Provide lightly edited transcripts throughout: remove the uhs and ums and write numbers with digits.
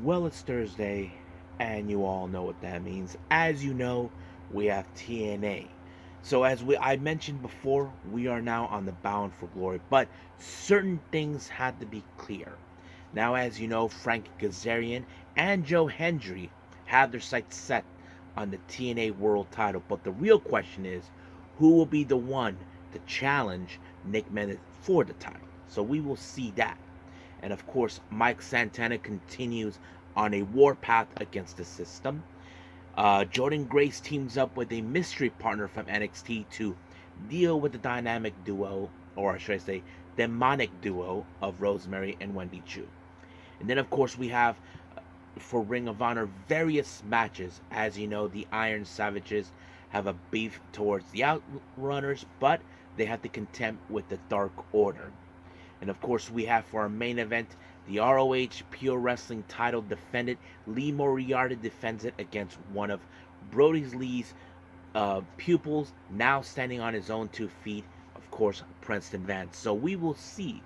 Well, it's Thursday, and you all know what that means. As you know, we have TNA. So, I mentioned before, we are now on the bound for glory, but certain things had to be clear. Now, as you know, Frank Kazarian and Jon Hendry have their sights set on the TNA World Title, but the real question is, who will be the one to challenge Nick Menes for the title? So we will see that. And of course, Mike Santana continues on a warpath against the system. Jordan Grace teams up with a mystery partner from NXT to deal with the dynamic duo, or should I say, demonic duo of Rosemary and Wendy Chu. And then, of course, we have for Ring of Honor various matches. As you know, the Iron Savages have a beef towards the Outrunners, but they have to contend with the Dark Order. And of course, we have for our main event the ROH Pure Wrestling title defended. Lee Moriarty defends it against one of Brody Lee's pupils, now standing on his own 2 feet. Of course, Preston Vance. So we will see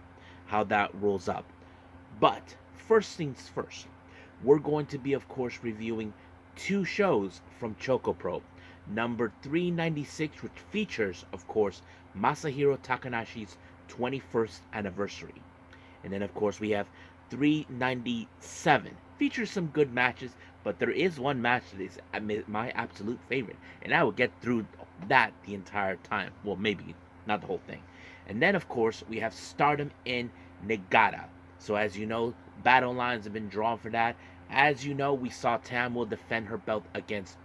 how that rolls up. But first things first, we're going to be, of course, reviewing 2 shows from ChocoPro. Number 396, which features, of course, Masahiro Takahashi's 21st anniversary. And then, of course, we have 397. Features some good matches, but there is one match that is my absolute favorite. And I will get through that the entire time. Well, maybe not the whole thing. And then, of course, we have Stardom in Niigata. So, as you know, battle lines have been drawn for that. As you know, we saw Tam will defend her belt against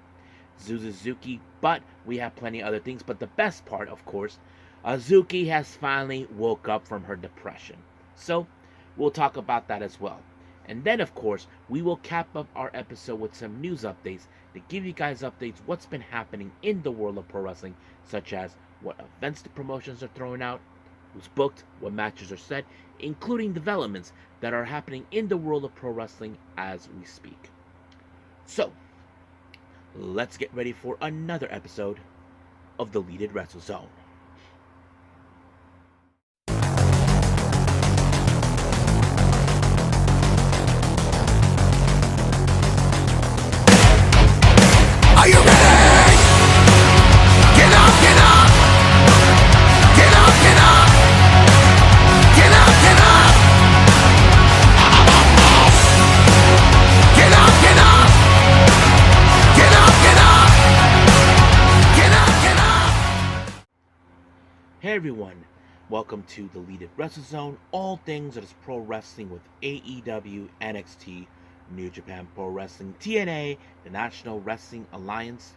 Suzuki, but we have plenty of other things. But the best part, of course, Azuki has finally woke up from her depression. So we'll talk about that as well. And then, of course, we will cap up our episode with some news updates to give you guys updates what's been happening in the world of pro wrestling, such as what events the promotions are throwing out, who's booked, what matches are set, including developments that are happening in the world of pro wrestling as we speak. So, let's get ready for another episode of the Deleted Wrestle Zone. Are you ready? Get up, get up! Get up, get up! Get up, get up! Get up, get up! Get up, get up! Get up, get up! Hey everyone, welcome to the Deleted Wrestle Zone, all things that is pro wrestling with AEW, NXT, New Japan Pro Wrestling, TNA, the National Wrestling Alliance,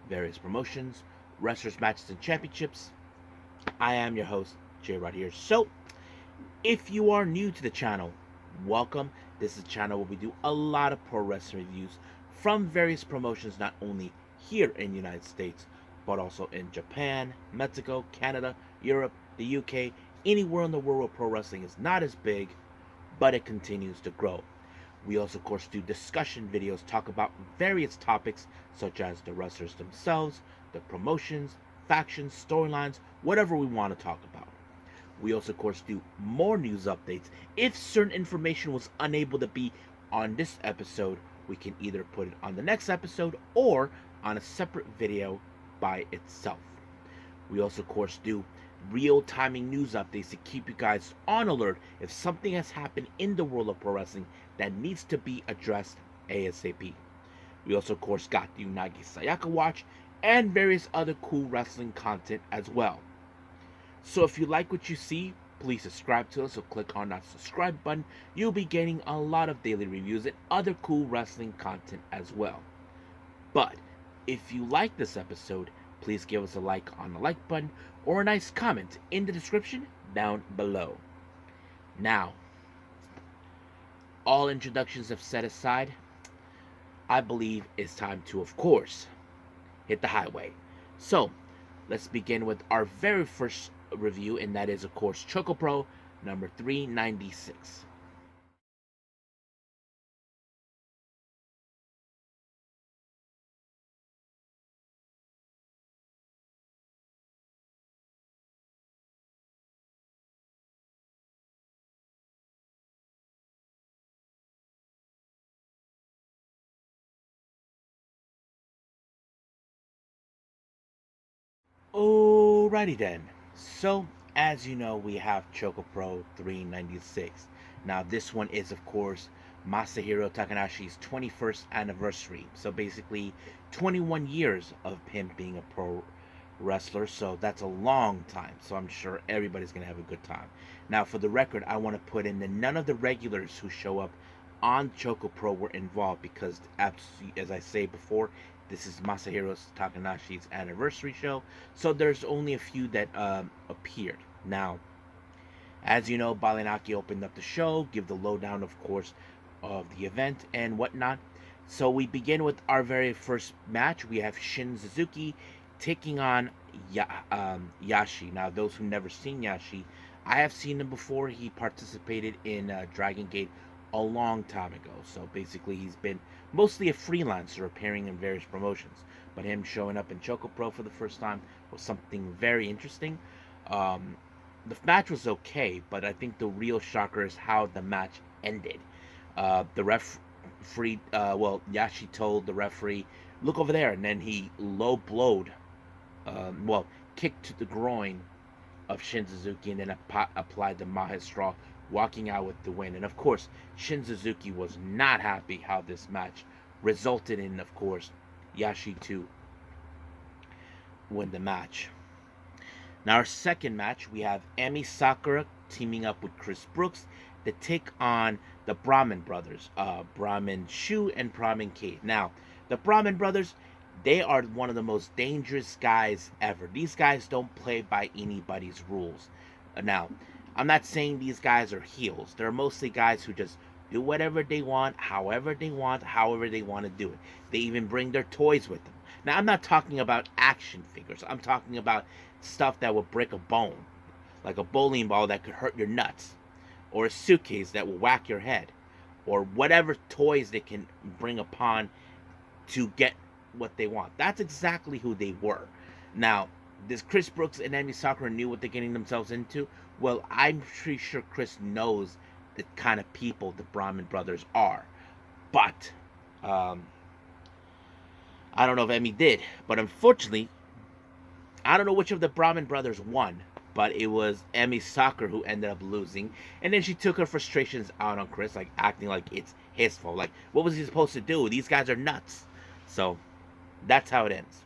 various promotions, wrestlers, matches, and championships. I am your host, Jay right here. So, if you are new to the channel, welcome. This is a channel where we do a lot of pro wrestling reviews from various promotions, not only here in the United States, but also in Japan, Mexico, Canada, Europe, the UK, anywhere in the world where pro wrestling is not as big, but it continues to grow. We also, of course, do discussion videos, talk about various topics such as the wrestlers themselves, the promotions, factions, storylines, whatever we want to talk about. We also, of course, do more news updates. If certain information was unable to be on this episode, we can either put it on the next episode or on a separate video by itself. We also, of course, do real-timing news updates to keep you guys on alert if something has happened in the world of pro wrestling that needs to be addressed ASAP. We also, of course, got the Unagi Sayaka Watch and various other cool wrestling content as well. So if you like what you see, please subscribe to us, so click on that subscribe button. You'll be getting a lot of daily reviews and other cool wrestling content as well. But if you like this episode, please give us a like on the like button or a nice comment in the description down below. Now, all introductions have set aside, I believe it's time to, of course, hit the highway. So, let's begin with our very first review, and that is, of course, ChocoPro number 396. Alrighty then. So, as you know, we have ChocoPro 396. Now, this one is, of course, Masahiro Takahashi's 21st anniversary. So, basically, 21 years of him being a pro wrestler. So, that's a long time. So, I'm sure everybody's going to have a good time. Now, for the record, I want to put in that none of the regulars who show up on ChocoPro were involved because, as I say before, this is Masahiro Takahashi's anniversary show, so there's only a few that appeared. Now, as you know, Balinaki opened up the show, give the lowdown, of course, of the event and whatnot. So we begin with our very first match. We have Shin Suzuki taking on Yashi. Now, those who never seen Yashi, I have seen him before. He participated in Dragon Gate a long time ago. So basically, he's been mostly a freelancer appearing in various promotions. But him showing up in ChocoPro for the first time was something very interesting. Um, the match was okay, but I think the real shocker is how the match ended. The referee, Yashi told the referee, "Look over there," and then he low blowed, kicked to the groin of Shin Suzuki, and then applied the Mahastra, walking out with the win. And of course, Shin Suzuki was not happy how this match resulted in, of course, Yashi to win the match. Now, our second match, we have Emi Sakura teaming up with Chris Brooks to take on the Brahmin brothers, Brahmin Shu and Brahmin Kate. Now, the Brahmin brothers, they are one of the most dangerous guys ever. These guys don't play by anybody's rules. Now, I'm not saying these guys are heels. They're mostly guys who just do whatever they want, however they want to do it. They even bring their toys with them. Now, I'm not talking about action figures. I'm talking about stuff that will break a bone, like a bowling ball that could hurt your nuts, or a suitcase that will whack your head, or whatever toys they can bring upon to get what they want. That's exactly who they were. Now, does Chris Brooks and Emi Sakura knew what they're getting themselves into? Well, I'm pretty sure Chris knows the kind of people the Brahmin brothers are. But, I don't know if Emi did. But unfortunately, I don't know which of the Brahmin brothers won. But it was Emi Sakura who ended up losing. And then she took her frustrations out on Chris, like acting like it's his fault. Like, what was he supposed to do? These guys are nuts. So, that's how it ends.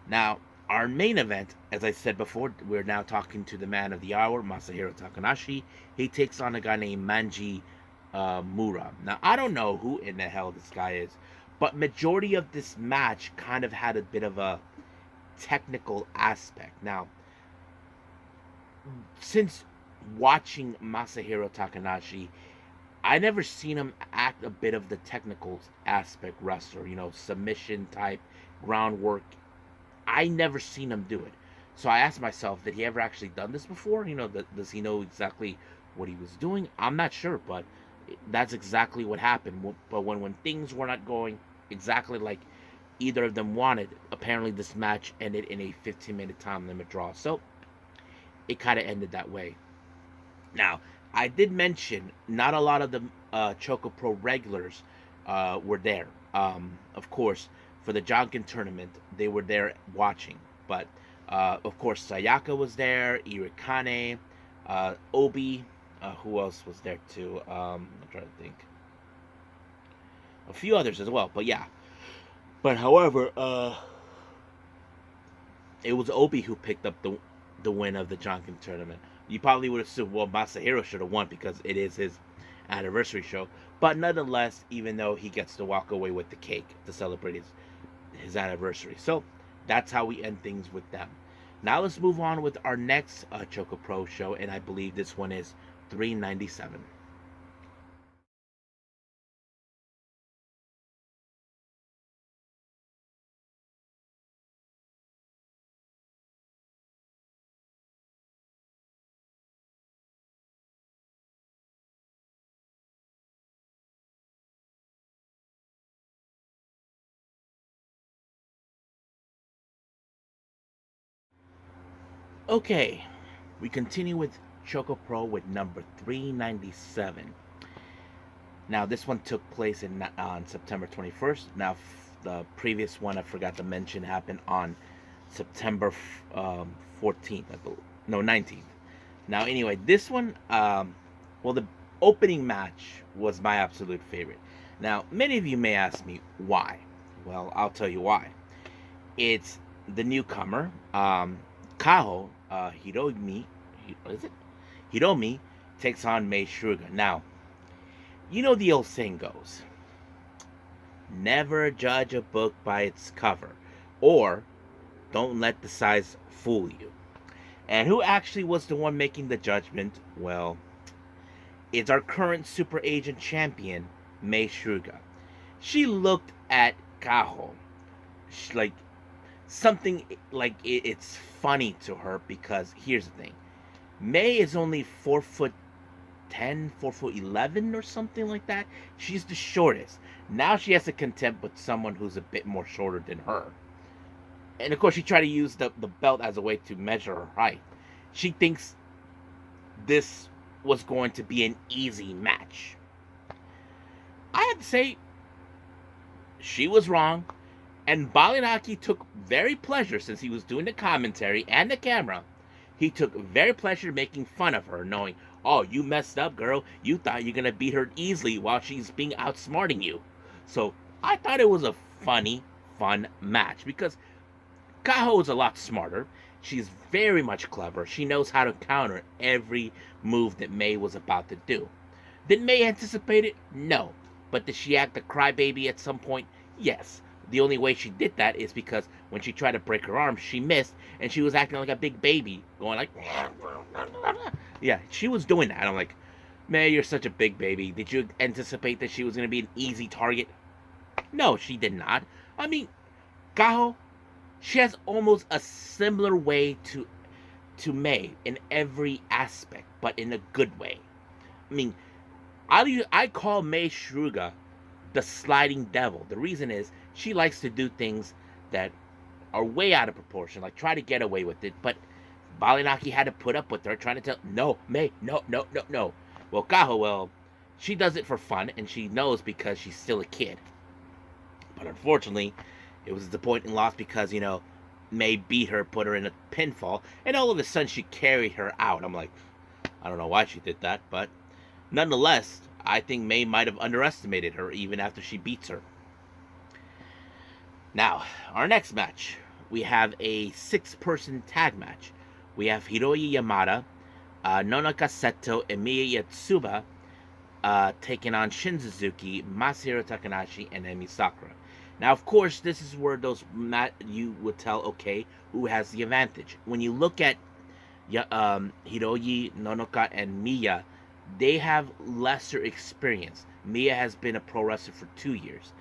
Now, our main event, as I said before, we're now talking to the man of the hour, Masahiro Takahashi. He takes on a guy named Manji Mura. Now, I don't know who in the hell this guy is, but majority of this match kind of had a bit of a technical aspect. Now, since watching Masahiro Takahashi, I never seen him act a bit of the technical aspect wrestler, submission type, groundwork. I never seen him do it. So I asked myself, did he ever actually done this before? Does he know exactly what he was doing? I'm not sure, but that's exactly what happened. But when things were not going exactly like either of them wanted, apparently this match ended in a 15-minute time limit draw. So it kind of ended that way. Now, I did mention not a lot of the ChocoPro regulars were there. Of course, for the Jonkin tournament, they were there watching. But, of course, Sayaka was there, Irikane, Obi, who else was there too? I'm trying to think. A few others as well, but yeah. But, however, it was Obi who picked up the win of the Jonkin tournament. You probably would assume, well, Masahiro should have won because it is his anniversary show. But nonetheless, even though he gets to walk away with the cake to celebrate his anniversary. So that's how we end things with them. Now let's move on with our next ChocoPro show, and I believe this one is 397. Okay, we continue with ChocoPro with number 397. Now, this one took place on September 21st. Now, the previous one I forgot to mention happened on September 14th, I believe. No, 19th. Now, anyway, this one, well, the opening match was my absolute favorite. Now, many of you may ask me why. Well, I'll tell you why. It's the newcomer, Kaho Hiromi. Is it? Hiromi takes on Mei Suruga. Now, you know the old saying goes, never judge a book by its cover, or don't let the size fool you. And who actually was the one making the judgment? Well, it's our current super agent champion, Mei Suruga. She looked at Kaho like something like it's funny to her because here's the thing. Mei is only 4'10", 4'11", or something like that. She's the shortest. Now she has to contend with someone who's a bit more shorter than her. And of course, she tried to use the belt as a way to measure her height. She thinks this was going to be an easy match. I have to say, she was wrong. And Balinaki took very pleasure, since he was doing the commentary and the camera, he took very pleasure making fun of her, knowing, oh, you messed up, girl. You thought you're going to beat her easily while she's being outsmarting you. So I thought it was a funny, fun match because Kaho is a lot smarter. She's very much clever. She knows how to counter every move that Mei was about to do. Did Mei anticipate it? No. But did she act a crybaby at some point? Yes. The only way she did that is because when she tried to break her arm, she missed, and she was acting like a big baby, going like, yeah, she was doing that. I'm like, Mei, you're such a big baby. Did you anticipate that she was going to be an easy target? No, she did not. I mean, Kaho, she has almost a similar way to Mei in every aspect, but in a good way. I mean, I call Mei Suruga the sliding devil. The reason is she likes to do things that are way out of proportion, like try to get away with it, but Balinaki had to put up with her, trying to tell, no, Mei, no, no, no, no. Well, Kaho, well, she does it for fun, and she knows because she's still a kid. But unfortunately, it was a disappointing loss because, Mei beat her, put her in a pinfall, and all of a sudden she carried her out. I'm like, I don't know why she did that, but nonetheless, I think Mei might have underestimated her even after she beats her. Now, our next match, we have a 6-person tag match. We have Hiroyi Yamada, Nonaka Seto, and Miya Yatsuba taking on Shin Suzuki, Masahiro Takahashi, and Emi Sakura. Now, of course, this is where you would tell, okay, who has the advantage. When you look at Hiroyi, Nonoka, and Miya, they have lesser experience. Miya has been a pro wrestler for 2 years.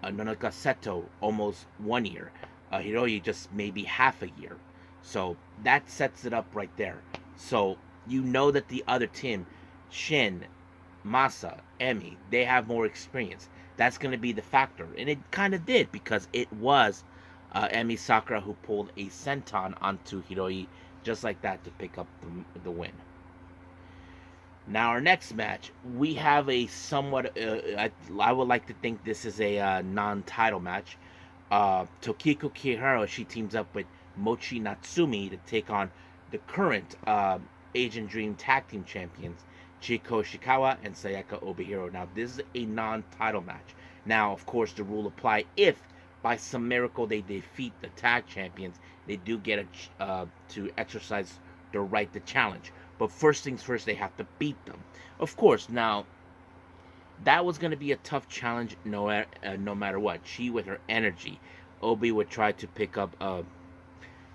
Nonoka Seto, almost 1 year. Hiroyi, just maybe half a year. So that sets it up right there. So you know that the other team, Shin, Masa, Emi, they have more experience. That's going to be the factor. And it kind of did, because it was Emi Sakura who pulled a senton onto Hiroyi just like that to pick up the win. Now, our next match, we have a somewhat, I would like to think this is a non-title match. Tokiko Kihara, she teams up with Mochi Natsumi to take on the current Agent Dream Tag Team Champions, Chiko Shikawa and Sayaka Obihiro. Now, this is a non-title match. Now, of course, the rule apply if by some miracle they defeat the tag champions, they do get to exercise their right to challenge. But first things first, they have to beat them. Of course, now, that was going to be a tough challenge no matter what. She, with her energy, Obi would try to pick up,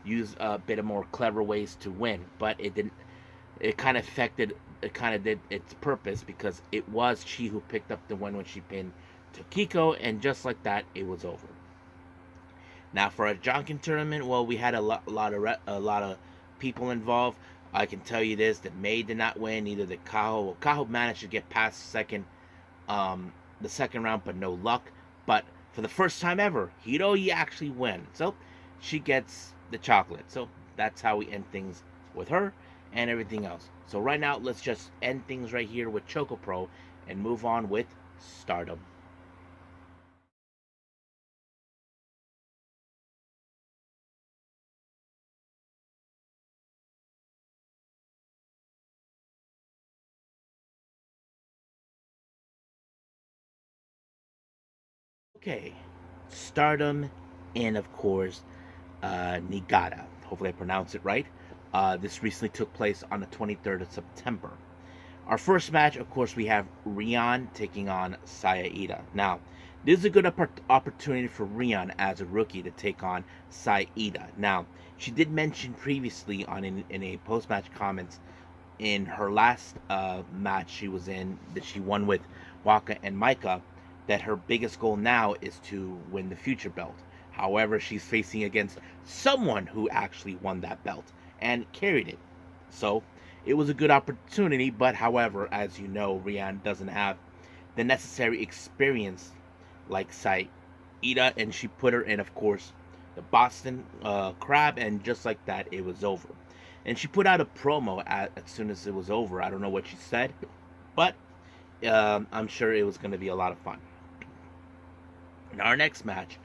use a bit of more clever ways to win. But it didn't. It kind of did its purpose, because it was she who picked up the win when she pinned Tokiko, and just like that, it was over. Now, for a Jonkin tournament, well, we had a lot of people involved. I can tell you this, that Mei did not win, neither did Kaho. Well, Kaho managed to get past the second round, but no luck. But for the first time ever, Hiroyi actually wins. So she gets the chocolate. So that's how we end things with her and everything else. So right now, let's just end things right here with ChocoPro and move on with Stardom. Okay, Stardom and of course Niigata. Hopefully I pronounce it right. This recently took place on the 23rd of September. Our first match, of course, we have Rion taking on Saraya. Now, this is a good opportunity for Rion as a rookie to take on Saraya. Now, she did mention previously in a post-match comments in her last match she was in that she won with Waka and Micah that her biggest goal now is to win the future belt. However, she's facing against someone who actually won that belt and carried it. So it was a good opportunity, but however, as you know, Rian doesn't have the necessary experience like Saida, and she put her in, of course, the Boston Crab, and just like that, it was over. And she put out a promo as soon as it was over. I don't know what she said, but I'm sure it was going to be a lot of fun. In our next match,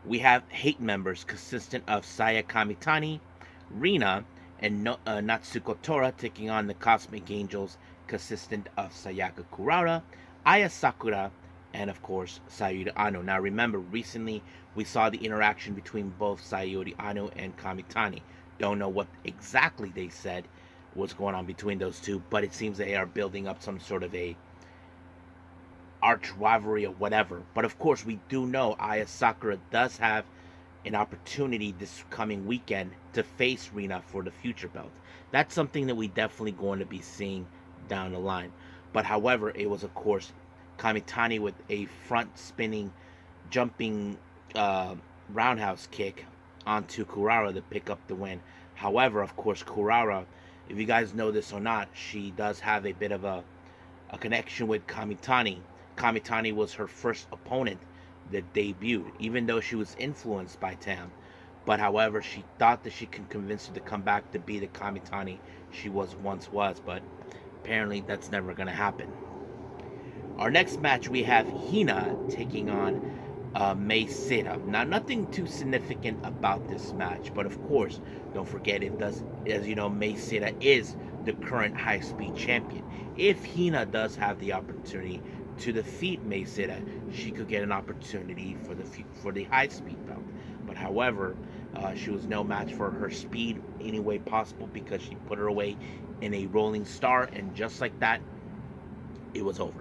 we have Hate members consistent of Saya Kamitani, Rina, and Natsuko Tora taking on the Cosmic Angels consistent of Sayaka Kurara, Aya Sakura, and of course Sayuri Ano. Now remember, recently we saw the interaction between both Sayuri Ano and Kamitani. Don't know what exactly they said was going on between those two, but it seems they are building up some sort of a arch rivalry or whatever. But of course, we do know Aya Sakura does have an opportunity this coming weekend to face Rina for the future belt. That's something that we definitely going to be seeing down the line. But however, it was of course Kamitani with a front spinning, jumping roundhouse kick onto Kurara to pick up the win. However, of course, Kurara, if you guys know this or not, she does have a bit of a connection with Kamitani. Kamitani was her first opponent that debuted, even though she was influenced by Tam. But however, she thought that she could convince her to come back to be the Kamitani she once was, but apparently that's never going to happen. Our next match, we have Hina taking on Mei Seita. Now, nothing too significant about this match, but of course, don't forget it does, as you know, Mei Seita is the current high-speed champion. If Hina does have the opportunity to defeat Mei Seita, she could get an opportunity for the high-speed belt. But however, she was no match for her speed any way possible because she put her away in a rolling star, and just like that, it was over.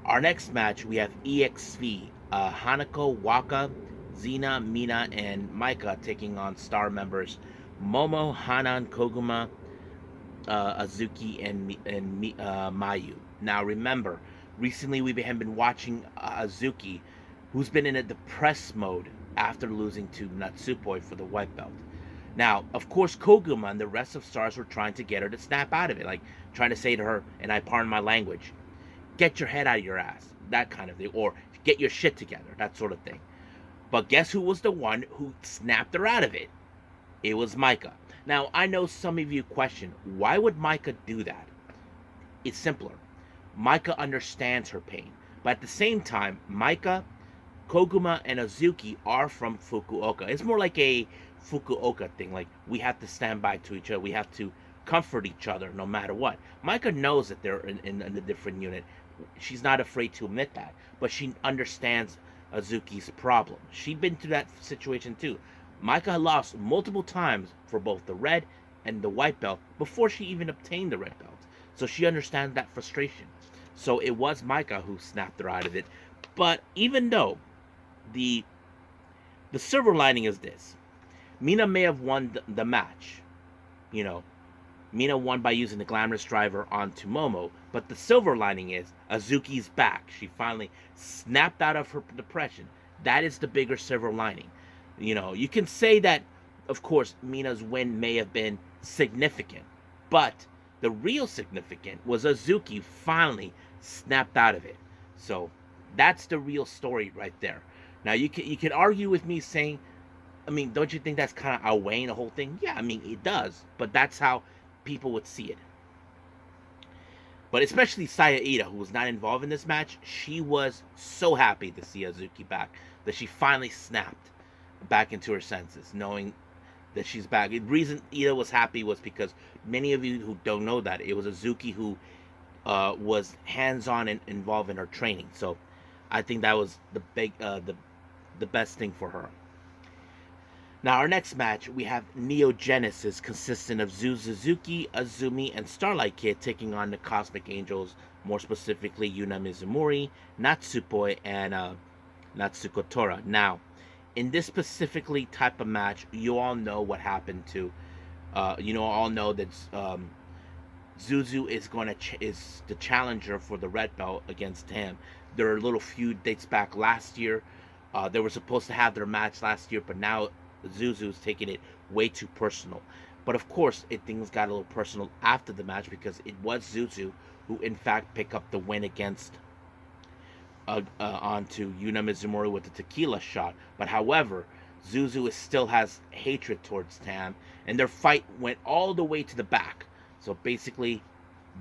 Our next match, we have EXV, Hanako, Waka, Zena, Mina, and Micah taking on star members Momo, Hanan, Koguma, Azuki, and Mayu. Now remember, recently we have been watching Azuki, who's been in a depressed mode after losing to Natsupoi for the white belt. Now, of course, Koguma and the rest of stars were trying to get her to snap out of it, like trying to say to her, and I pardon my language, get your head out of your ass, that kind of thing, or get your shit together, that sort of thing. But guess who was the one who snapped her out of it? It was Micah. Now, I know some of you question, why would Micah do that? It's simpler. Micah understands her pain. But at the same time, Micah, Koguma, and Azuki are from Fukuoka. It's more like a Fukuoka thing. Like, we have to stand by to each other. We have to comfort each other no matter what. Micah knows that they're in a different unit. She's not afraid to admit that. But she understands Azuki's problem. She'd been through that situation too. Micah lost multiple times for both the red and the white belt before she even obtained the red belt. So she understands that frustration. So it was Micah who snapped her out of it. But even though the silver lining is this, Mina may have won the match. You know, Mina won by using the glamorous driver onto Momo. But the silver lining is Azuki's back. She finally snapped out of her depression. That is the bigger silver lining. You know, you can say that, of course, Mina's win may have been significant. But the real significant was Azuki finally snapped out of it. So that's the real story right there. Now you can argue with me saying, I mean, don't you think that's kind of outweighing the whole thing? Yeah, I mean it does, but that's how people would see it. But especially Saya, who was not involved in this match, she was so happy to see Azuki back that she finally snapped back into her senses, knowing that she's back. The reason Ida was happy was because many of you who don't know that, it was Azuki who was hands-on and involved in her training. So I think that was the best thing for her. Now, our next match, we have Neo Genesis, consisting of Suzuki, Azumi, and Starlight Kid taking on the Cosmic Angels, more specifically Yuna Mizumori, Natsupoi, and Natsuko Tora. Now, in this specifically type of match, you all know what happened to, all know that Zuzu is the challenger for the red belt against him. Their little feud dates back last year. They were supposed to have their match last year, but now Zuzu's taking it way too personal. But of course, things got a little personal after the match because it was Zuzu who, in fact, picked up the win against onto Yuna Mizumori with the tequila shot. But however, Zuzu still has hatred towards Tam, and their fight went all the way to the back. So basically,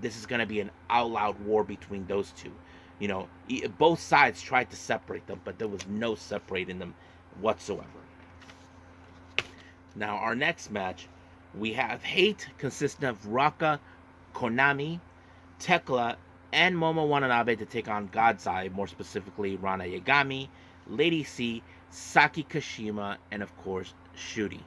this is going to be an out-loud war between those two. Both sides tried to separate them, but there was no separating them whatsoever. Now, our next match, we have Hate, consisting of Raka, Konami, Tekla, and Momo Watanabe to take on God's Eye, more specifically Rana Yagami, Lady C, Saki Kashima, and of course, Shuri.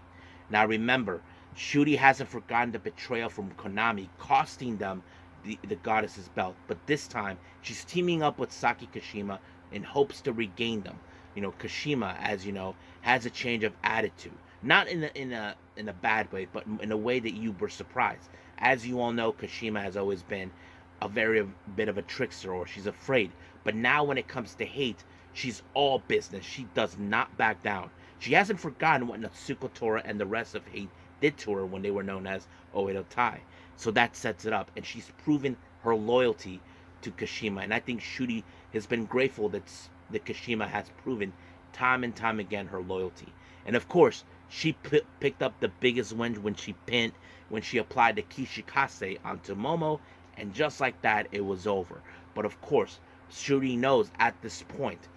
Now remember, Shuri hasn't forgotten the betrayal from Konami, costing them the goddess's belt. But this time, she's teaming up with Saki Kashima in hopes to regain them. Kashima, as you know, has a change of attitude. Not in a bad way, but in a way that you were surprised. As you all know, Kashima has always been a bit of a trickster, or she's afraid. But now when it comes to Hate, she's all business. She does not back down. She hasn't forgotten what Natsuko Tora and the rest of Hate did to her when they were known as Oedo Tai. So that sets it up, and she's proven her loyalty to Kashima. And I think Shuri has been grateful that Kashima has proven time and time again her loyalty. And of course, she picked up the biggest win when she applied the Kishikase onto Momo, and just like that, it was over. But of course, Shuri knows at this point,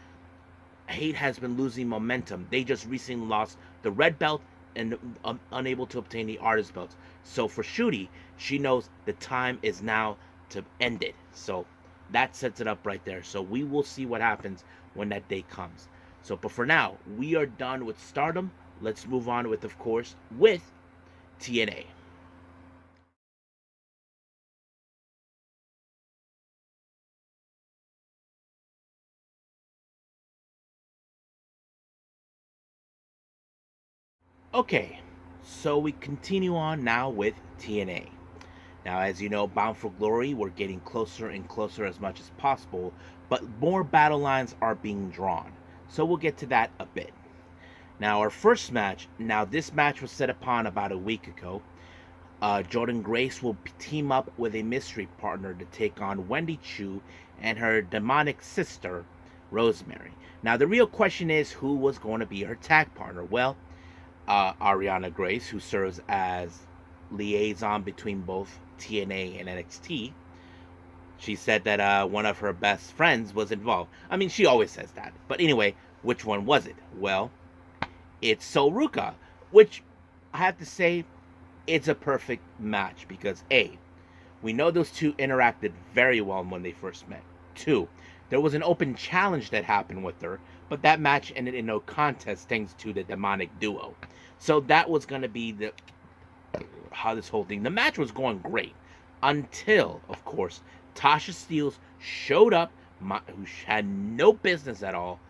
Hate has been losing momentum. They just recently lost the red belt and unable to obtain the artist belts. So for Shuri, she knows the time is now to end it. So that sets it up right there. So we will see what happens when that day comes. But for now, we are done with Stardom. Let's move on with, of course, with TNA. Okay, so we continue on now with TNA. Now, as you know, Bound for Glory, we're getting closer and closer as much as possible, but more battle lines are being drawn. So we'll get to that a bit. Now, our first match, this match was set upon about a week ago. Jordan Grace will team up with a mystery partner to take on Wendy Chu and her demonic sister, Rosemary. Now, the real question is who was going to be her tag partner? Well, Ariana Grace, who serves as liaison between both TNA and NXT, she said that one of her best friends was involved. I mean, she always says that. But anyway, which one was it? Well, it's Sol Ruka, which I have to say, it's a perfect match because A, we know those two interacted very well when they first met. 2, there was an open challenge that happened with her, but that match ended in no contest thanks to the demonic duo. So that was going to be how this whole thing. The match was going great until, of course, Tasha Steelz showed up, who had no business at all,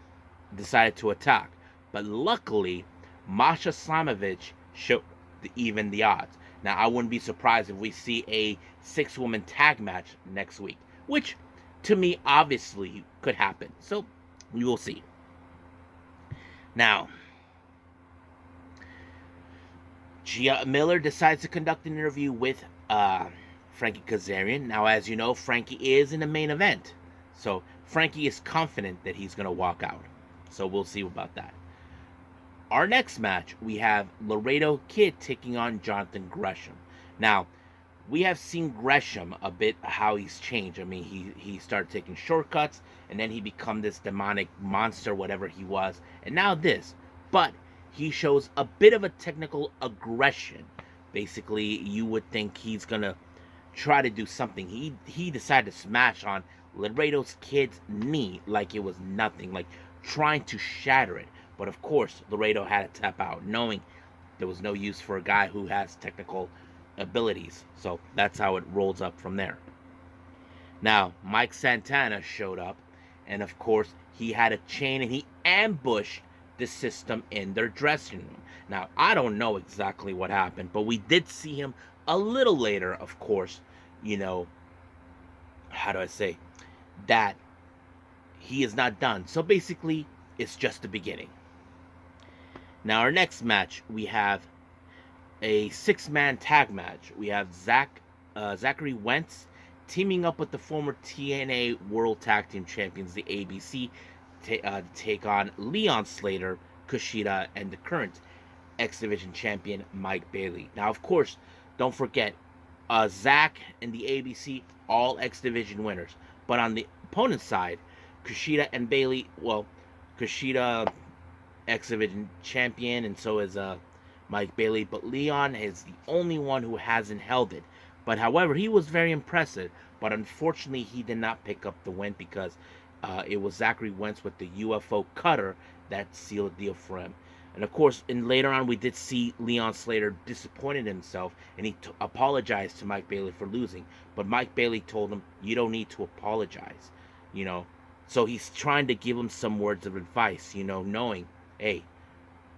decided to attack. But luckily, Masha Slamovich showed to even the odds. Now, I wouldn't be surprised if we see a 6-woman tag match next week, which to me obviously could happen. So we will see. Now, Gia Miller decides to conduct an interview with Frankie Kazarian. Now, as you know, Frankie is in the main event. So Frankie is confident that he's going to walk out. So we'll see about that. Our next match, we have Laredo Kid taking on Jonathan Gresham. Now, we have seen Gresham a bit how he's changed. I mean, he started taking shortcuts, and then he become this demonic monster, whatever he was, and now this. But he shows a bit of a technical aggression. Basically, you would think he's gonna try to do something. He decided to smash on Laredo's kid's knee like it was nothing, like trying to shatter it. But of course, Laredo had to tap out, knowing there was no use for a guy who has technical abilities. So that's how it rolls up from there. Now, Mike Santana showed up, and of course, he had a chain and he ambushed the system in their dressing room. Now, I don't know exactly what happened, but we did see him a little later, of course, you know, how do I say, that he is not done. So basically, it's just the beginning. Now, our next match, we have a six-man tag match. We have Zachary Wentz teaming up with the former TNA World Tag Team Champions, the ABC, to take on Leon Slater, Kushida, and the current X Division champion, Mike Bailey. Now, of course, don't forget, Zach and the ABC, all X Division winners. But on the opponent's side, Kushida and Bailey, well, Kushida, X Division champion, and so is Mike Bailey. But Leon is the only one who hasn't held it. But however, he was very impressive. But unfortunately, he did not pick up the win because it was Zachary Wentz with the UFO cutter that sealed the deal for him. And of course, later on, we did see Leon Slater disappointed himself, and he apologized to Mike Bailey for losing. But Mike Bailey told him, "You don't need to apologize," you know. So he's trying to give him some words of advice, you know, knowing, hey,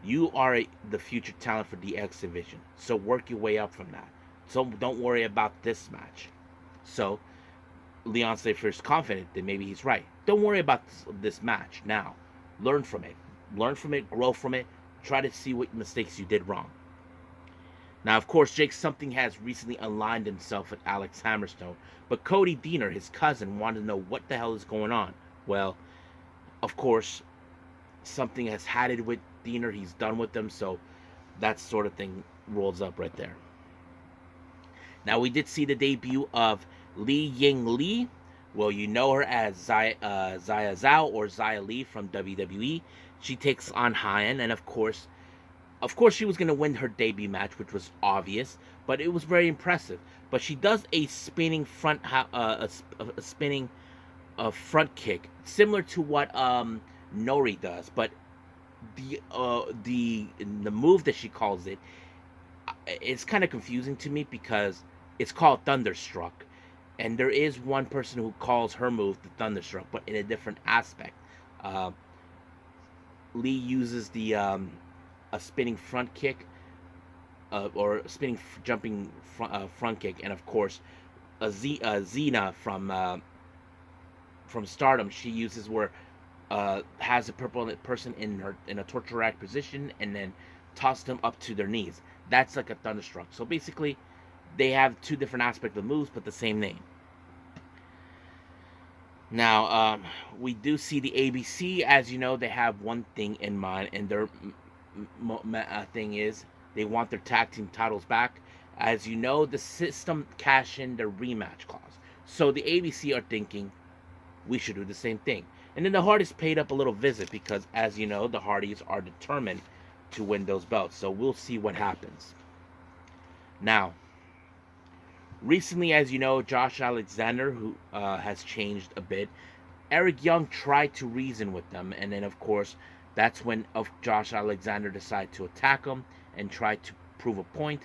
you are the future talent for the X Division, so work your way up from that. So don't worry about this match. So Leon Slater is confident that maybe he's right. Don't worry about this match now. Learn from it. Learn from it, grow from it, try to see what mistakes you did wrong. Now, of course, Jake Something has recently aligned himself with Alex Hammerstone, but Cody Deaner, his cousin, wanted to know what the hell is going on. Well, of course, Something has had it with Deaner. He's done with them, so that sort of thing rolls up right there. Now, we did see the debut of Li Ying Lee. Well, you know her as Xia Zhao or Xia Li from WWE. She takes on Hyan, and of course, she was going to win her debut match, which was obvious, but it was very impressive. But she does a spinning front front kick, similar to what Nori does, but the move that she calls it, it's kind of confusing to me because it's called Thunderstruck, and there is one person who calls her move the Thunderstruck, but in a different aspect. Lee uses the a spinning front kick, or a spinning jumping front kick, and of course, Xena from Stardom, she uses where has a purple person in a torture rack position and then toss them up to their knees. That's like a Thunderstruck. So basically, they have two different aspects of moves, but the same name. Now, we do see the ABC. As you know, they have one thing in mind, and their thing is they want their tag team titles back. As you know, the system cashed in their rematch clause. So the ABC are thinking, we should do the same thing. And then the Hardys paid up a little visit because, as you know, the Hardys are determined to win those belts. So we'll see what happens. Now, recently, as you know, Josh Alexander, who has changed a bit, Eric Young tried to reason with them. And then, of course, that's when Josh Alexander decided to attack him and try to prove a point.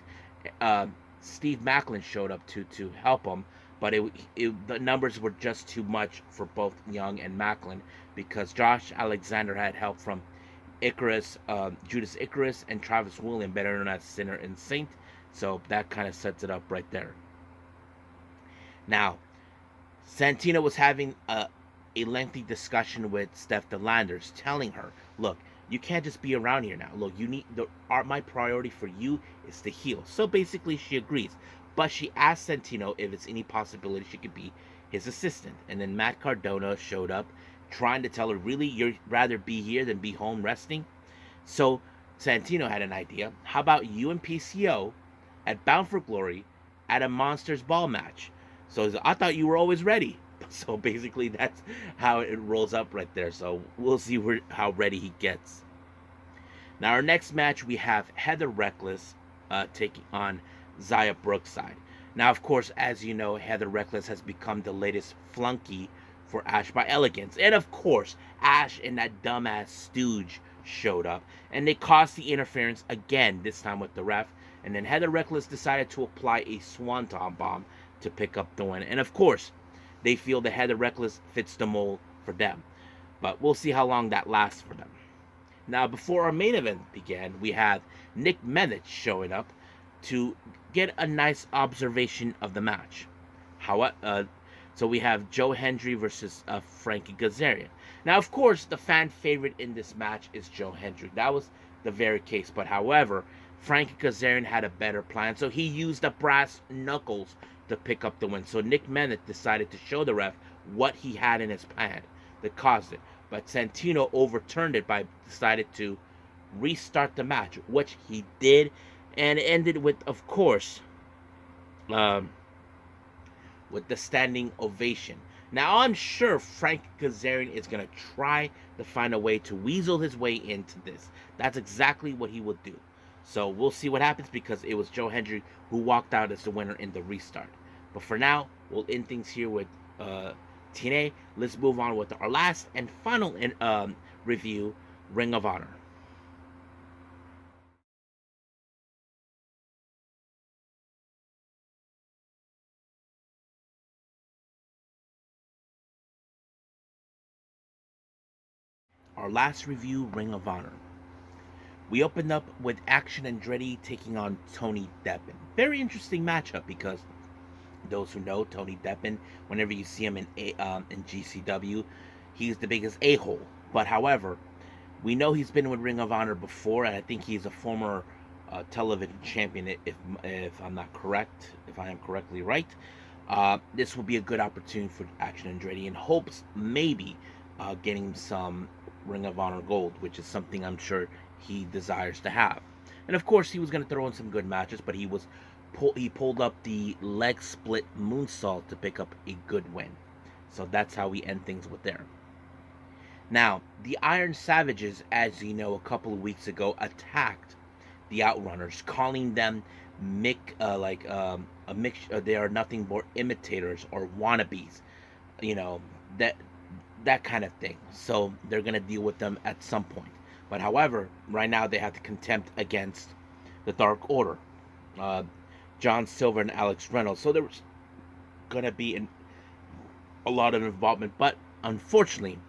Steve Macklin showed up to help him. But the numbers were just too much for both Young and Macklin because Josh Alexander had help from Icarus, Judas Icarus, and Travis William, better known as Sinner and Saint. So that kind of sets it up right there. Now, Santino was having a lengthy discussion with Steph DeLanders, telling her, look, you can't just be around here now. Look, my priority for you is to heal. So basically, she agrees. But she asked Santino if it's any possibility she could be his assistant. And then Matt Cardona showed up, trying to tell her, really, you'd rather be here than be home resting? So Santino had an idea. How about you and PCO at Bound for Glory at a Monsters Ball match? So I thought you were always ready. So basically, that's how it rolls up right there. So we'll see how ready he gets. Now, our next match, we have Heather Reckless taking on Xia Brookside. Now, of course, as you know, Heather Reckless has become the latest flunky for Ash by Elegance. And of course, Ash and that dumbass stooge showed up, and they caused the interference again, this time with the ref. And then Heather Reckless decided to apply a Swanton Bomb to pick up the win. And of course, they feel the Heather Reckless fits the mold for them. But we'll see how long that lasts for them. Now, before our main event began, we had Nick Menich showing up to get a nice observation of the match. So we have Jon Hendry versus Frankie Kazarian. Now, of course, the fan favorite in this match is Jon Hendry. That was the very case. But however, Frankie Kazarian had a better plan, so he used the brass knuckles to pick up the win. So Nick Menich decided to show the ref what he had in his plan that caused it. But Santino overturned it by decided to restart the match, which he did, and ended with, of course, with the standing ovation. Now, I'm sure Frank Kazarian is going to try to find a way to weasel his way into this. That's exactly what he will do. So we'll see what happens, because it was Jon Hendry who walked out as the winner in the restart. But for now, we'll end things here with TNA. Let's move on with our last and final review, Ring of Honor. Our last review, Ring of Honor. We opened up with Action Andretti taking on Tony Deppen. Very interesting matchup, because those who know Tony Deppen, whenever you see him in GCW, he's the biggest a-hole. But however, we know he's been with Ring of Honor before, and I think he's a former television champion, if I'm not correct, if I am correctly right. This will be a good opportunity for Action Andretti, in hopes maybe getting some Ring of Honor gold, which is something I'm sure he desires to have. And of course, he was going to throw in some good matches, but he pulled up the leg split moonsault to pick up a good win. So that's how we end things with there. Now, the Iron Savages, as you know, a couple of weeks ago attacked the Outrunners, calling them they are nothing but imitators or wannabes, you know, that kind of thing. So they're gonna deal with them at some point. But however, right now they have the contempt against the Dark Order, John Silver and Alex Reynolds. So there's gonna be a lot of involvement, but unfortunately,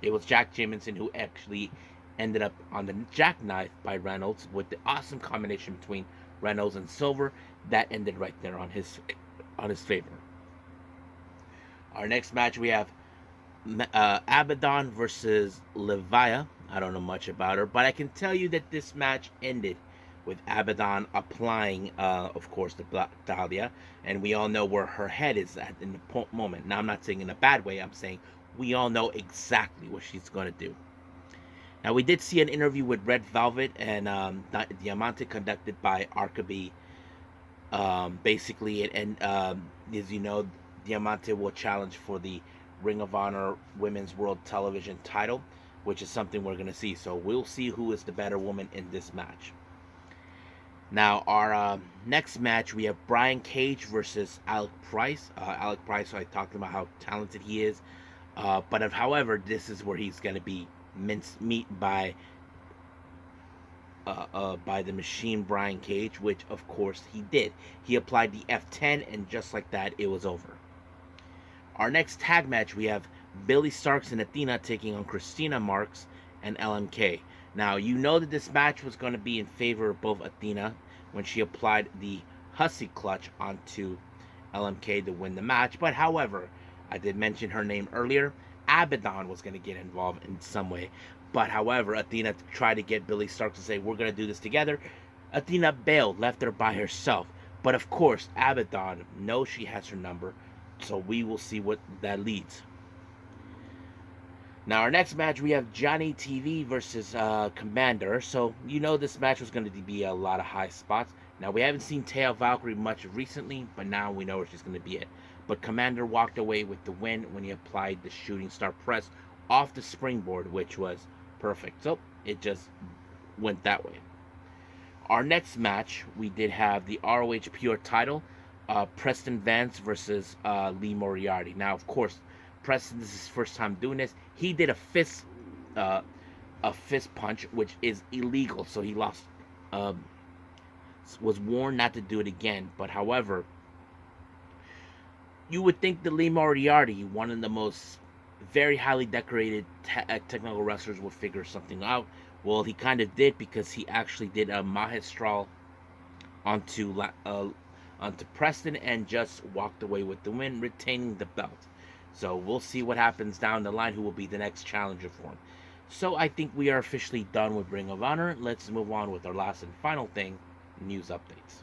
it was Jack Jamison who actually ended up on the jackknife by Reynolds, with the awesome combination between Reynolds and Silver that ended right there on his favor. Our next match, we have Abaddon versus Levia. I don't know much about her, but I can tell you that this match ended with Abaddon applying, of course, the Black Dahlia, and we all know where her head is at in the moment. Now, I'm not saying in a bad way. I'm saying we all know exactly what she's going to do. Now, we did see an interview with Red Velvet and Diamante conducted by Arkaby. Basically, as you know, Diamante will challenge for the Ring of Honor Women's World Television title, which is something we're going to see. So we'll see who is the better woman in this match. Now, our next match, we have Brian Cage versus Alec Price. Alec Price, I talked about how talented he is. However, this is where he's going to be mincemeat by the machine Brian Cage, which of course he did. He applied the F10, and just like that, it was over. Our next tag match, we have Billy Starks and Athena taking on Christina Marks and LMK. Now, you know that this match was going to be in favor of both Athena when she applied the Hussy Clutch onto LMK to win the match. But however, I did mention her name earlier. Abaddon was going to get involved in some way. But however, Athena tried to get Billy Starks to say, we're going to do this together. Athena bailed, left her by herself. But of course, Abaddon knows she has her number. So we will see what that leads. Now, our next match, we have Johnny TV versus Commander. So, you know this match was going to be a lot of high spots. Now, we haven't seen Taya Valkyrie much recently, but now we know where she's going to be at. But Commander walked away with the win when he applied the Shooting Star Press off the springboard, which was perfect. So, it just went that way. Our next match, we did have the ROH Pure title, Preston Vance versus Lee Moriarty. Now, of course, Preston, this is his first time doing this. He did a fist punch, which is illegal, so he lost. Was warned not to do it again. But however, you would think that Lee Moriarty, one of the most very highly decorated technical wrestlers, would figure something out. Well, he kind of did, because he actually did a Mahestral onto Preston and just walked away with the win, retaining the belt. So we'll see what happens down the line, who will be the next challenger for him. So I think we are officially done with Ring of Honor. Let's move on with our last and final thing, news updates.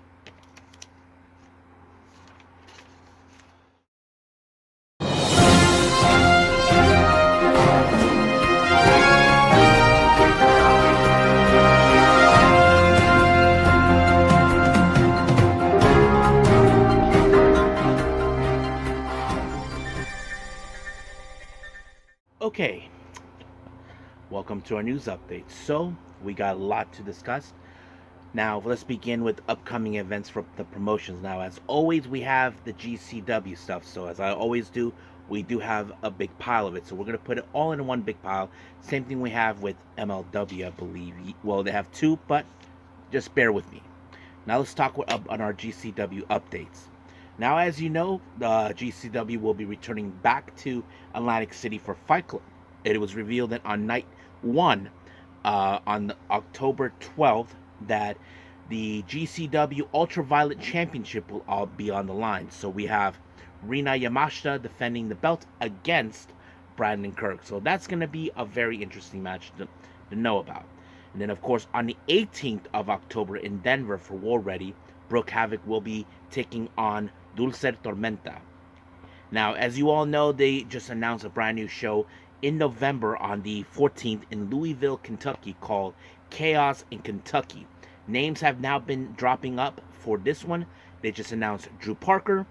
Okay, welcome to our news update. So, we got a lot to discuss. Now, let's begin with upcoming events for the promotions. Now, as always, we have the GCW stuff. So, as I always do, we do have a big pile of it. So, we're going to put it all in one big pile. Same thing we have with MLW, I believe. Well, they have two, but just bear with me. Now, let's talk on our GCW updates. Now, as you know, GCW will be returning back to Atlantic City for Fight Club. It was revealed that on night one, on October 12th, that the GCW Ultraviolet Championship will all be on the line. So we have Rina Yamashita defending the belt against Brandon Kirk. So that's going to be a very interesting match to know about. And then, of course, on the 18th of October in Denver for War Ready, Brooke Havoc will be taking on Dulce Tormenta. Now, as you all know, they just announced a brand new show in November on the 14th in Louisville, Kentucky, called Chaos in Kentucky. Names have now been dropping up for this one. They just announced Drew Parker,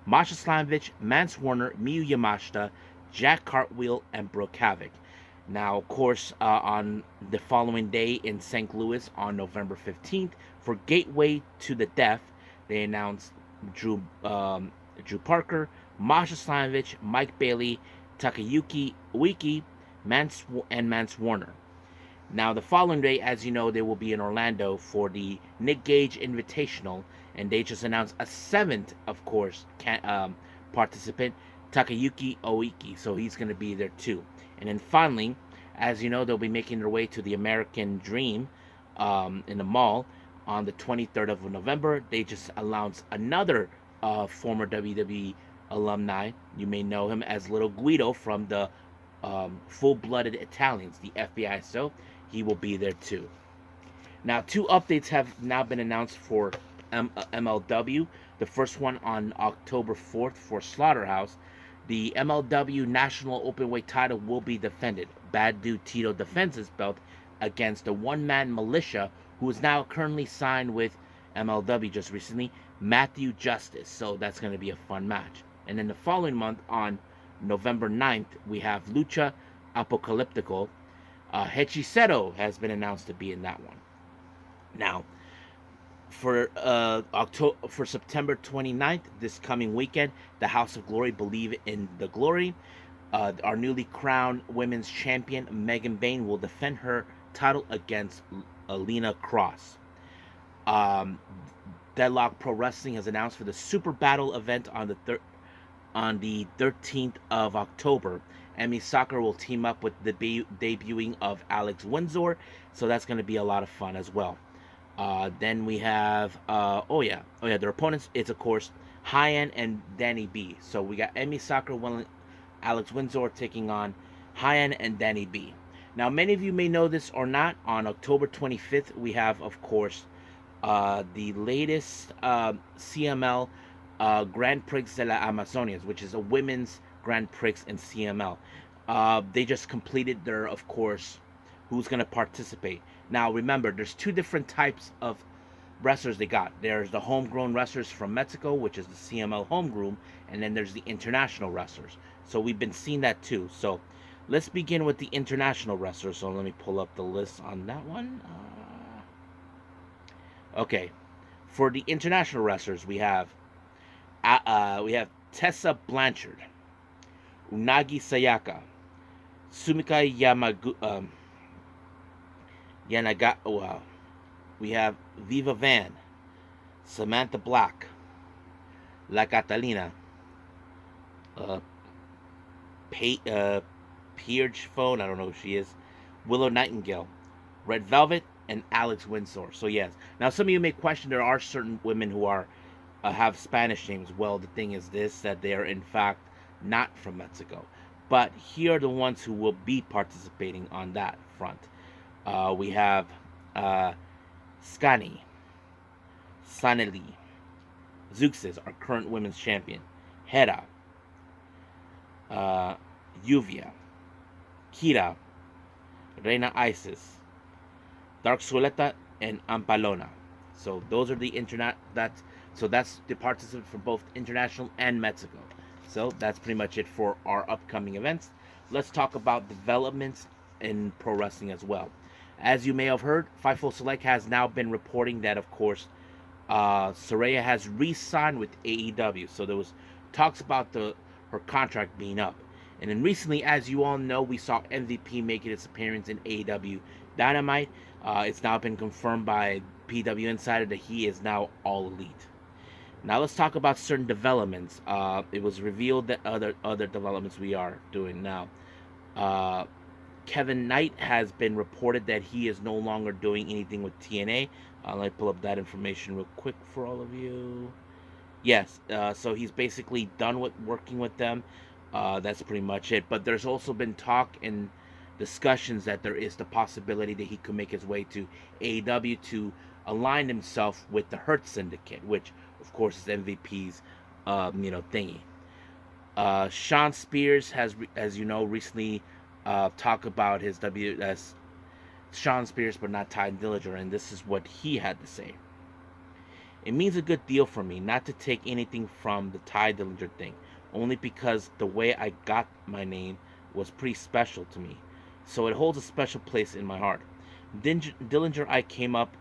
Masha Slamovich, Mance Warner, Miyu Yamashita, Jack Cartwheel, and Brooke Havoc. Now, of course, on the following day in St. Louis on November 15th, for Gateway to the Death, they announced Drew Parker, Masha Slamovich, Mike Bailey, Takayuki Ueki, and Mance Warner. Now, the following day, as you know, they will be in Orlando for the Nick Gage Invitational, and they just announced a seventh, of course, participant, Takayuki Ueki, so he's going to be there too. And then finally, as you know, they'll be making their way to the American Dream in the mall on the 23rd of November. They just announced another former WWE alumni. You may know him as Little Guido from the Full-Blooded Italians, the FBI. So he will be there too. Now, two updates have now been announced for MLW. The first one on October 4th for Slaughterhouse. The MLW National Openweight title will be defended. Bad Dude Tito defends his belt against the one-man militia, who is now currently signed with MLW just recently, Matthew Justice. So that's going to be a fun match. And then the following month, on November 9th, we have Lucha Apocalyptico. Hechicero has been announced to be in that one. Now, for September 29th, this coming weekend, the House of Glory Believe in the Glory. Our newly crowned women's champion, Megan Bayne, will defend her title against Alina Cross. Deadlock Pro Wrestling has announced for the Super Battle event on the 13th of October. Emi Sakura will team up with the debuting of Alex Windsor, so that's going to be a lot of fun as well. Then we have, their opponents, it's of course Hyan and Danny B. So we got Emi Sakura, Alex Windsor taking on Hyan and Danny B. Now, many of you may know this or not. On October 25th, we have, of course, the latest CML Grand Prix de la Amazonias, which is a women's Grand Prix in CML. They just completed their, of course, who's going to participate. Now, remember, there's two different types of wrestlers they got. There's the homegrown wrestlers from Mexico, which is the CML homegrown, and then there's the international wrestlers. So we've been seeing that too. So let's begin with the international wrestlers. So let me pull up the list on that one. Okay, for the international wrestlers, we have Tessa Blanchard, Unagi Sayaka, Sumika Yanaga. Wow. We have Viva Van, Samantha Black, La Catalina, uh, Pierge Phone, I don't know who she is, Willow Nightingale, Red Velvet, and Alex Windsor. So yes. Now some of you may question there are certain women who are have Spanish names. Well, the thing is this, that they are in fact not from Mexico. But here are the ones who will be participating on that front. We have uh, Scani, Saneli, Zuxis, our current women's champion, Hera, uh, Yuvia, Kira, Reina Isis, Dark Soleta, and Ampalona. So those are the internet. That's the participants from both international and Mexico. So that's pretty much it for our upcoming events. Let's talk about developments in pro wrestling as well. As you may have heard, Fightful Select has now been reporting that, of course, Saraya has re-signed with AEW. So there was talks about her contract being up. And then recently, as you all know, we saw MVP making its appearance in AEW Dynamite. It's now been confirmed by PW Insider that he is now all elite. Now let's talk about certain developments. It was revealed that other developments we are doing now. Uh, Kevin Knight has been reported that he is no longer doing anything with TNA. Let me pull up that information real quick for all of you. Yes, so he's basically done with working with them. That's pretty much it. But there's also been talk and discussions that there is the possibility that he could make his way to AEW to align himself with the Hurt Syndicate, which of course is MVP's, thingy. Shawn Spears has, as you know, recently talked about his WS Shawn Spears, but not Ty Dillinger, and this is what he had to say. It means a good deal for me not to take anything from the Ty Dillinger thing, only because the way I got my name was pretty special to me, so it holds a special place in my heart. Dillinger I came up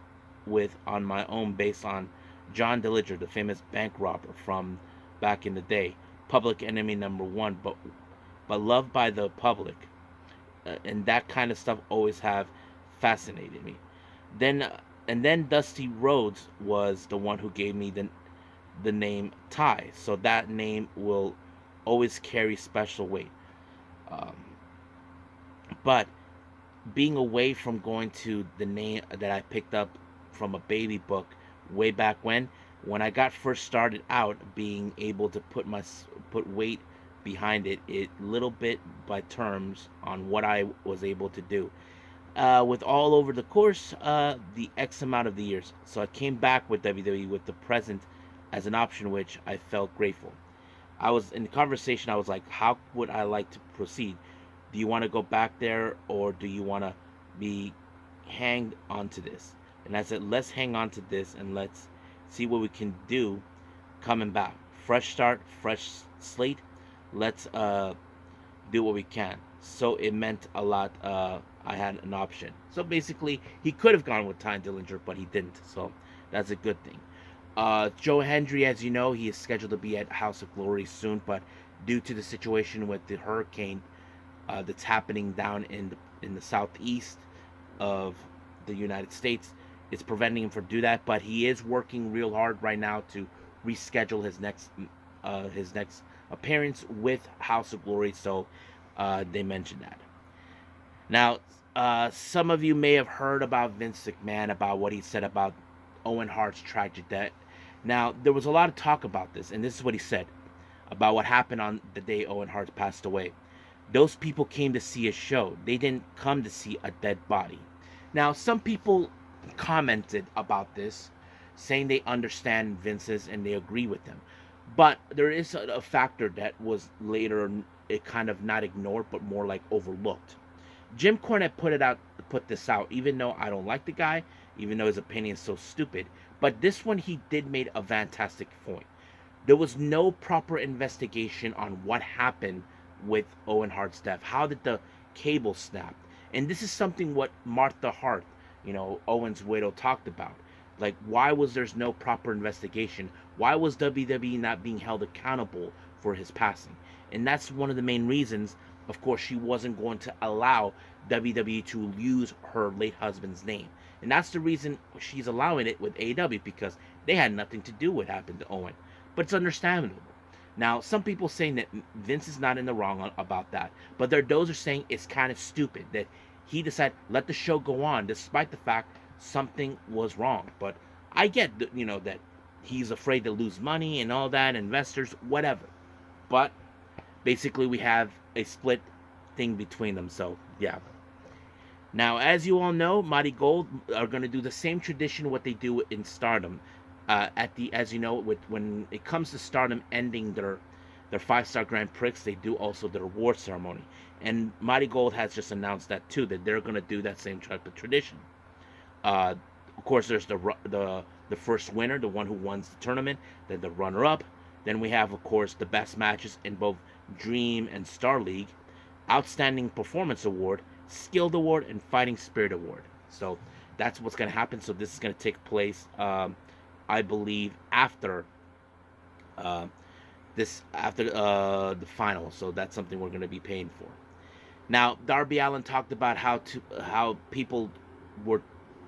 with on my own based on John Dillinger, the famous bank robber from back in the day, public enemy number one, but loved by the public, and that kind of stuff always have fascinated me. Then and then Dusty Rhodes was the one who gave me the name Ty, so that name will always carry special weight. Um, but being away from going to the name that I picked up from a baby book way back when I got first started out, being able to put weight behind it little bit by terms on what I was able to do. With all over the course, the X amount of the years. So I came back with WWE with the present as an option, which I felt grateful. I was in the conversation. I was like, how would I like to proceed? Do you want to go back there, or do you want to be hanged onto this? And I said, let's hang on to this and let's see what we can do coming back. Fresh start, fresh slate. Let's do what we can. So it meant a lot. I had an option. So basically, he could have gone with Ty Dillinger, but he didn't. So that's a good thing. Jon Hendry, as you know, he is scheduled to be at House of Glory soon, but due to the situation with the hurricane that's happening down in the southeast of the United States, it's preventing him from do that. But he is working real hard right now to reschedule his next appearance with House of Glory. So they mentioned that. Now, some of you may have heard about Vince McMahon, about what he said about Owen Hart's tragic death. Now, there was a lot of talk about this, and this is what he said about what happened on the day Owen Hart passed away. Those people came to see a show. They didn't come to see a dead body. Now, some people commented about this, saying they understand Vince's and they agree with them. But there is a factor that was later it kind of not ignored, but more like overlooked. Jim Cornette put this out, even though I don't like the guy, even though his opinion is so stupid. But this one he did made a fantastic point. There was no proper investigation on what happened with Owen Hart's death. How did the cable snap? And this is something what Martha Hart, Owen's widow, talked about. Like, why was there's no proper investigation? Why was WWE not being held accountable for his passing? And that's one of the main reasons, of course, she wasn't going to allow WWE to use her late husband's name. And that's the reason she's allowing it with AEW, because they had nothing to do with what happened to Owen. But it's understandable. Now, some people saying that Vince is not in the wrong about that, but those are saying it's kind of stupid that he decided let the show go on despite the fact something was wrong. But I get that, that he's afraid to lose money and all that, investors, whatever. But basically, we have a split thing between them. So yeah. Now, as you all know, MARIGOLD are going to do the same tradition what they do in Stardom. As you know, when it comes to Stardom ending their 5-star Grand Prix, they do also their award ceremony. And MARIGOLD has just announced that too, that they're going to do that same type of tradition. Of course, there's the first winner, the one who won the tournament, then the runner-up. Then we have, of course, the best matches in both Dream and Star League, Outstanding Performance Award, Skilled Award, and Fighting Spirit Award. So that's what's going to happen. So this is going to take place, I believe, after the final. So that's something we're going to be paying for. Now, Darby Allin talked about how people were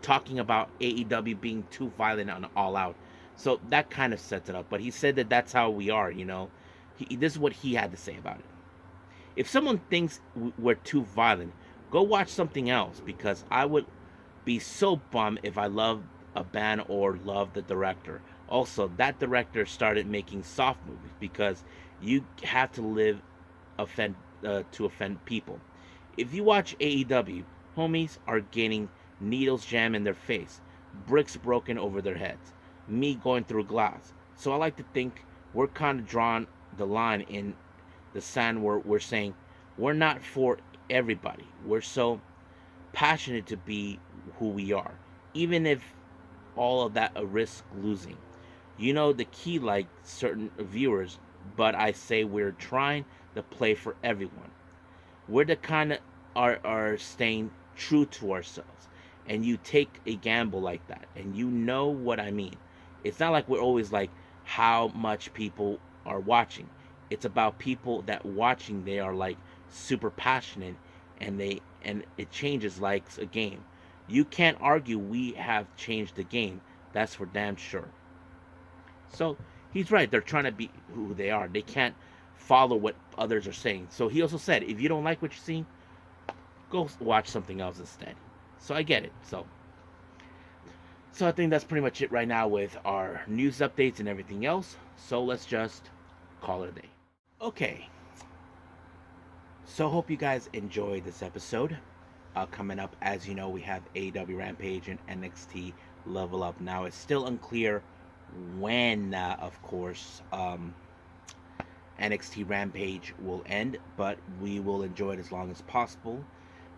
talking about AEW being too violent on All Out. So that kind of sets it up. But he said that that's how we are, This is what he had to say about it. If someone thinks we're too violent, go watch something else, because I would be so bummed if I loved a band or loved the director. Also, that director started making soft movies because you have to live to offend people. If you watch AEW, homies are getting needles jammed in their face, bricks broken over their heads, me going through glass. So I like to think we're kind of drawing the line in the sand where we're saying we're not for everybody. We're so passionate to be who we are, even if all of that a risk losing. The key, like certain viewers, but I say we're trying to play for everyone. We're the kind of are staying true to ourselves, and you take a gamble like that, and you know what I mean. It's not like we're always like how much people are watching. It's about people that watching, they are like super passionate, and it changes like a game. You can't argue we have changed the game. That's for damn sure. So he's right. They're trying to be who they are. They can't follow what others are saying. So he also said, if you don't like what you're seeing, go watch something else instead. So I get it. So I think that's pretty much it right now with our news updates and everything else. So let's just call it a day. Okay. So hope you guys enjoyed this episode. Coming up, as you know, we have AEW Rampage and NXT Level Up. Now, it's still unclear when, of course, NXT Rampage will end, but we will enjoy it as long as possible,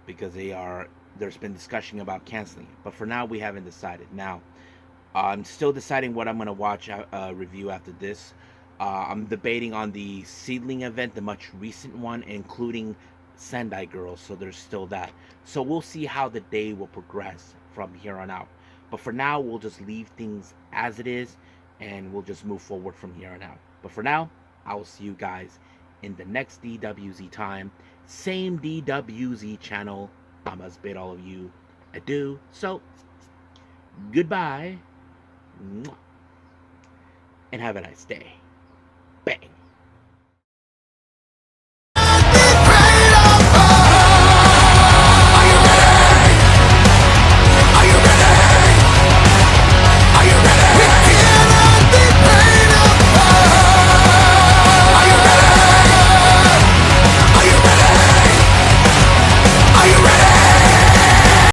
because there's been discussion about canceling it. But for now, we haven't decided. Now, I'm still deciding what I'm going to watch review after this. I'm debating on the Seedling event, the much recent one, including Sendai Girls, so there's still that. So we'll see how the day will progress from here on out. But for now, we'll just leave things as it is, and we'll just move forward from here on out. But for now, I will see you guys in the next DWZ time. Same DWZ channel. I must bid all of you adieu. So, goodbye. And have a nice day.